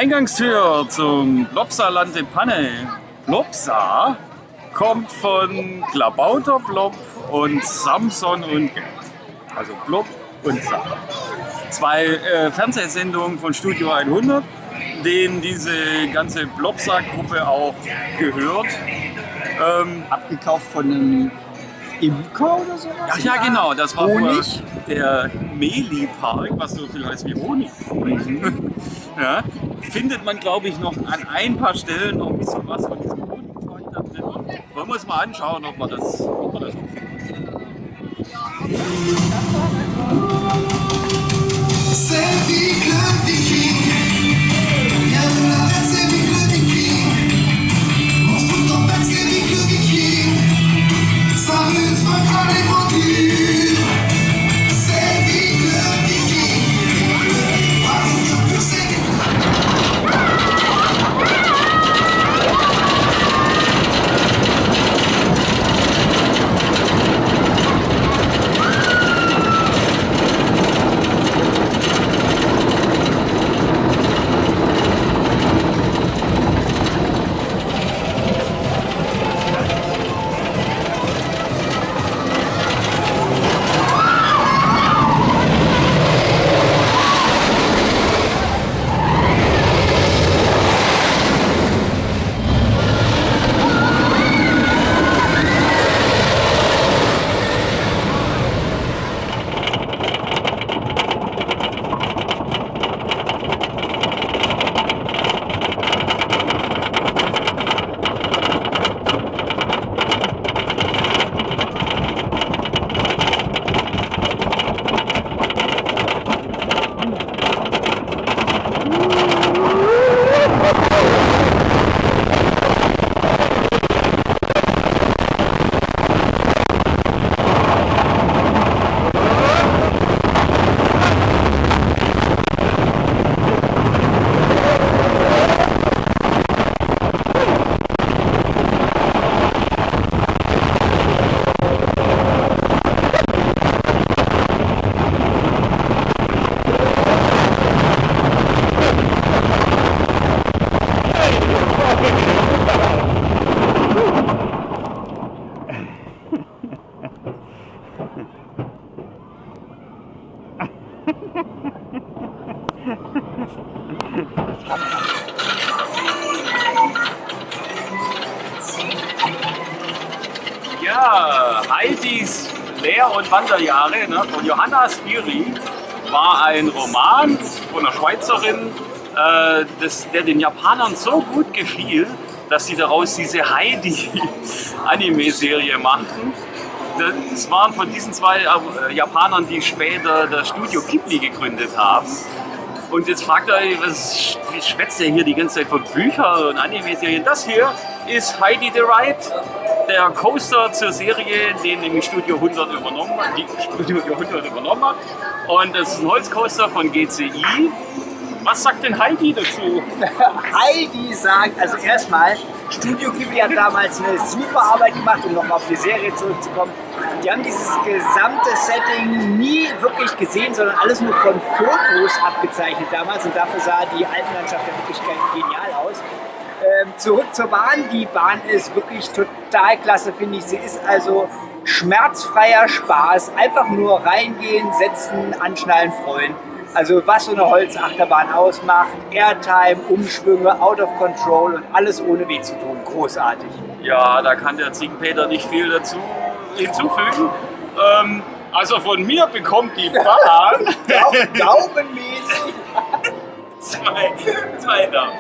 Eingangstür zum Blobsaland in Panne. Blobsa kommt von Klabauter Blob und Samson und Gerd. Also Blob und Sa. Zwei Fernsehsendungen von Studio 100, denen diese ganze Blobsa-Gruppe auch gehört. Abgekauft von einem Imker oder sowas? Ach ja, genau, das war Honig? der Meli-Park, was so viel heißt wie Honig. Ja, findet man, glaube ich, noch an ein paar Stellen noch ein bisschen was von diesem Honigzeug da drin. Wollen wir uns mal anschauen, ob wir das finden. C'est Vic le Viking, viens de la mer, c'est Vic le Viking. Monstre ou tempête, c'est Vic le Viking. Sa ruse vaincra les montures. C'est Vic le Viking. Pas de cœur pur, c'est Vic le Ja, Heidis Lehr- und Wanderjahre von Johanna Spiri war ein Roman von einer Schweizerin, der den Japanern so gut gefiel, dass sie daraus diese Heidi-Anime-Serie machen. Das waren von diesen zwei Japanern, die später das Studio Ghibli gegründet haben. Und jetzt fragt ihr euch, wie schwätzt ihr hier die ganze Zeit von Büchern und Anime-Serien? Das hier ist Heidi the Ride, der Coaster zur Serie, den nämlich Studio 100 übernommen hat. Und das ist ein Holzcoaster von GCI. Was sagt denn Heidi dazu? Heidi sagt, also erstmal, Studio Ghibli hat damals eine super Arbeit gemacht, um nochmal auf die Serie zurückzukommen. Die haben dieses gesamte Setting nie wirklich gesehen, sondern alles nur von Fotos abgezeichnet damals und dafür sah die Alpenlandschaft ja wirklich genial aus. Zurück zur Bahn. Die Bahn ist wirklich total klasse, finde ich. Sie ist also schmerzfreier Spaß. Einfach nur reingehen, setzen, anschnallen, freuen. Also was so eine Holzachterbahn ausmacht, Airtime, Umschwünge, Out of Control und alles ohne weh zu tun. Großartig. Ja, da kann der Ziegenpeter nicht viel dazu hinzufügen. Also von mir bekommt die Bahn Daumenmäßig. zwei Daumen.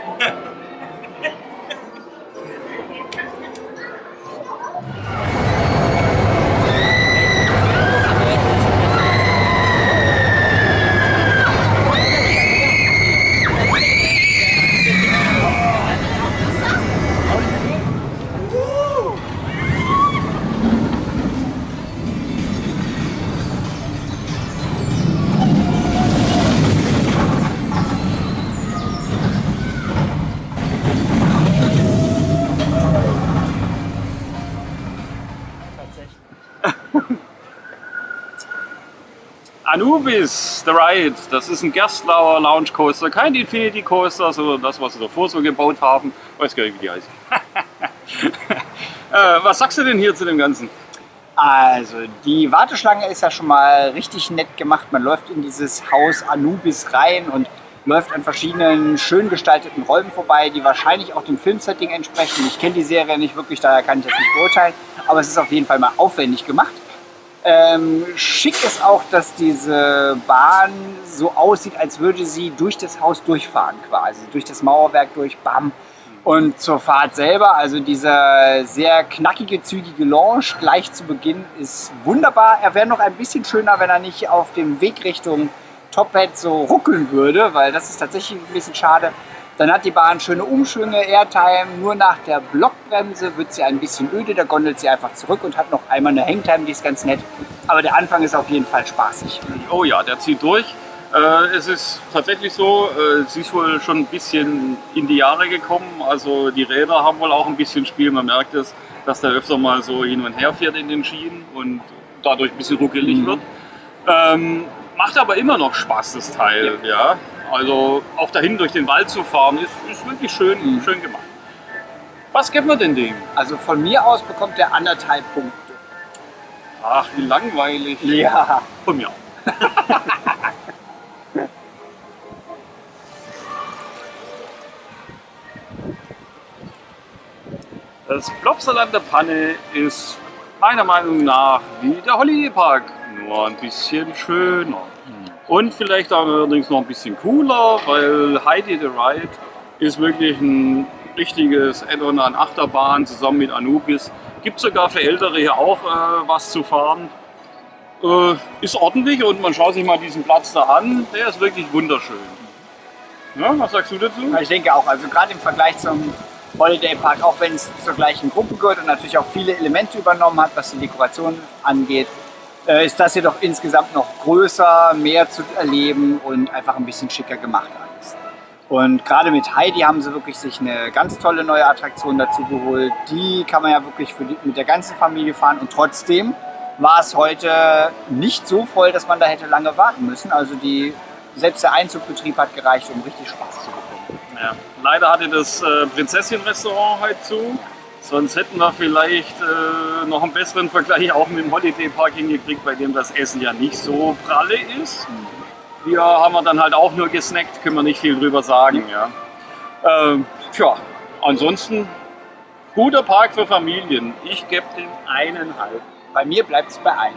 Anubis, The Ride, das ist ein Gerstlauer Lounge Coaster, kein Infinity Coaster, sondern das, was sie davor so gebaut haben. Weiß gar nicht, wie die heißen. Was sagst du denn hier zu dem Ganzen? Also die Warteschlange ist ja schon mal richtig nett gemacht. Man läuft in dieses Haus Anubis rein und läuft an verschiedenen schön gestalteten Räumen vorbei, die wahrscheinlich auch dem Filmsetting entsprechen. Ich kenne die Serie nicht wirklich, daher kann ich das nicht beurteilen, aber es ist auf jeden Fall mal aufwendig gemacht. Schick ist auch, dass diese Bahn so aussieht, als würde sie durch das Haus durchfahren quasi, durch das Mauerwerk durch, bam. Und zur Fahrt selber, also dieser sehr knackige, zügige Launch gleich zu Beginn ist wunderbar. Er wäre noch ein bisschen schöner, wenn er nicht auf dem Weg Richtung Top Hat so ruckeln würde, weil das ist tatsächlich ein bisschen schade. Dann hat die Bahn schöne Umschwünge, Airtime, nur nach der Blockbremse wird sie ein bisschen öde, da gondelt sie einfach zurück und hat noch einmal eine Hangtime, die ist ganz nett. Aber der Anfang ist auf jeden Fall spaßig. Oh ja, der zieht durch. Es ist tatsächlich so, sie ist wohl schon ein bisschen in die Jahre gekommen, also die Räder haben wohl auch ein bisschen Spiel, man merkt es, dass der öfter mal so hin und her fährt in den Schienen und dadurch ein bisschen ruckelig wird. Macht aber immer noch Spaß, das Teil, ja. Also auch dahin durch den Wald zu fahren, ist wirklich schön, schön gemacht. Was gibt man denn dem? Also von mir aus bekommt der 1,5 Punkte. Ach, wie langweilig. Ja. Von mir auch. Das Plopsaland der Panne ist meiner Meinung nach wie der Holiday Park, nur ein bisschen schöner. Und vielleicht auch allerdings noch ein bisschen cooler, weil Heidi the Ride ist wirklich ein richtiges Add-on an Achterbahn zusammen mit Anubis. Gibt sogar für Ältere hier auch was zu fahren. Ist ordentlich und man schaut sich mal diesen Platz da an, der ist wirklich wunderschön. Ja, was sagst du dazu? Ich denke auch, also gerade im Vergleich zum Holiday Park, auch wenn es zur gleichen Gruppe gehört und natürlich auch viele Elemente übernommen hat, was die Dekoration angeht, ist das hier doch insgesamt noch größer, mehr zu erleben und einfach ein bisschen schicker gemacht alles. Und gerade mit Heidi haben sie wirklich sich eine ganz tolle neue Attraktion dazu geholt. Die kann man ja wirklich mit der ganzen Familie fahren und trotzdem war es heute nicht so voll, dass man da hätte lange warten müssen. Also selbst der Einzugbetrieb hat gereicht, um richtig Spaß zu bekommen. Ja, leider hatte das Prinzessin-Restaurant heute zu. Sonst hätten wir vielleicht noch einen besseren Vergleich auch mit dem Holiday Park hingekriegt, bei dem das Essen ja nicht so pralle ist. Hier haben wir dann halt auch nur gesnackt, können wir nicht viel drüber sagen. Ja. Tja, ansonsten guter Park für Familien. Ich gebe dem 1,5. Bei mir bleibt es bei 1.